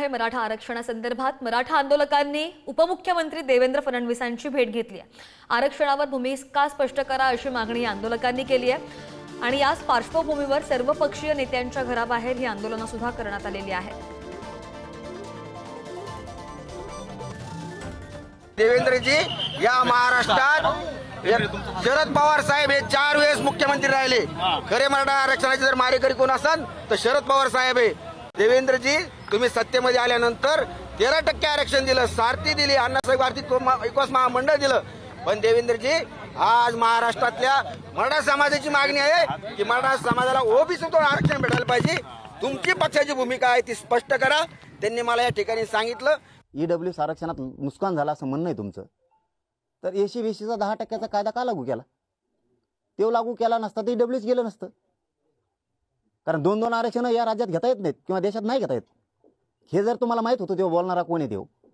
आहे मराठा आरक्षणासंदर्भात। मराठा आंदोलकांनी उपमुख्यमंत्री देवेंद्र फडणवीसांची भेट घेतली आहे। आरक्षणावर भूमिका स्पष्ट करा अशी मागणी आंदोलकांनी केली आहे आणि याच पार्श्वभूमीवर सर्वपक्षीय नेत्यांच्या घराबाहेर ही आंदोलनं सुद्धा करण्यात आलेली आहेत। देवेंद्रजी या महाराष्ट्रात शरद पवार साहेब हे 4 वेळेस मुख्यमंत्री राहिले। खरे मराठा आरक्षणाचे जर मारेकरी कोण असन तर शरद पवार साहेब आहे। देवेंद्रजी तुम्ही सत्तेमध्ये आल्यानंतर 13% आरक्षण दिलं, सारथी दिली, अण्णासाहेब आर्थिक विकास महामंडळ दिलं। पण देवेंद्रजी आज महाराष्ट्रातल्या मराठा समाजाची मागणी आहे की मराठा समाजाला ओबीसीतून आरक्षण भेटायला पाहिजे। तुमची पक्षाची भूमिका आहे ती स्पष्ट करा। त्यांनी मला या ठिकाणी सांगितलं ईडब्ल्यूएस आरक्षणात नुकसान झालं असं म्हणणं आहे तुमचं, तर एसी बीसीचा 10% कायदा का लागू केला? तो लागू केला नसता तर ईडब्ल्यूएस गेलं नसतं। कारण 2-2 आरक्षण या राज्यात घेता येत नाहीत किंवा देशात नाही घेता येत। हे जर तुम्हाला माहित होतं तेव्हा बोलणारा कोण आहे तेव्हा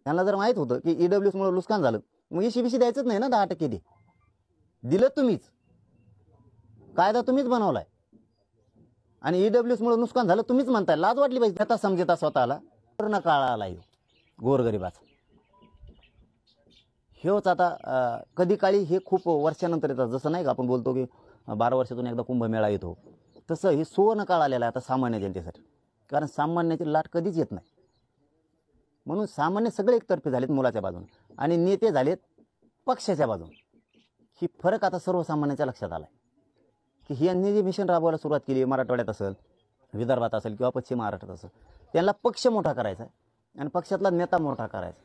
त्यांना जर माहित होतं की ईडब्ल्यूएस मुळे नुकसान झालं मग एसी बीसी द्यायचंच नाही ना। 10% दे दिलं तुम्हीच, कायदा तुम्हीच बनवलाय आणि ईडब्ल्यूएस मुळे नुकसान झालं तुम्हीच म्हणताय। लाज वाटली पाहिजे आता समजता स्वतःला। पूर्ण काळा आला गोरगरिबाचा हेच आता कधी काळी हे खूप वर्षानंतर येतात। जसं नाही का आपण बोलतो की 12 वर्षातून एकदा कुंभमेळा येतो, तसं हे सुवर्ण काळ आलेला आहे आता सामान्य जनतेसाठी। कारण सामान्याची लाट कधीच येत नाही, म्हणून सामान्य सगळे एकतर्फे झालेत मुलाच्या बाजूने आणि नेते झालेत पक्षाच्या बाजूने। ही फरक आता सर्वसामान्याच्या लक्षात आलाय की यांनी जे मिशन राबवायला सुरुवात केली मराठवाड्यात असेल, विदर्भात असेल किंवा पश्चिम महाराष्ट्रात असेल, त्यांना पक्ष मोठा करायचा आहे आणि पक्षातला नेता मोठा करायचा।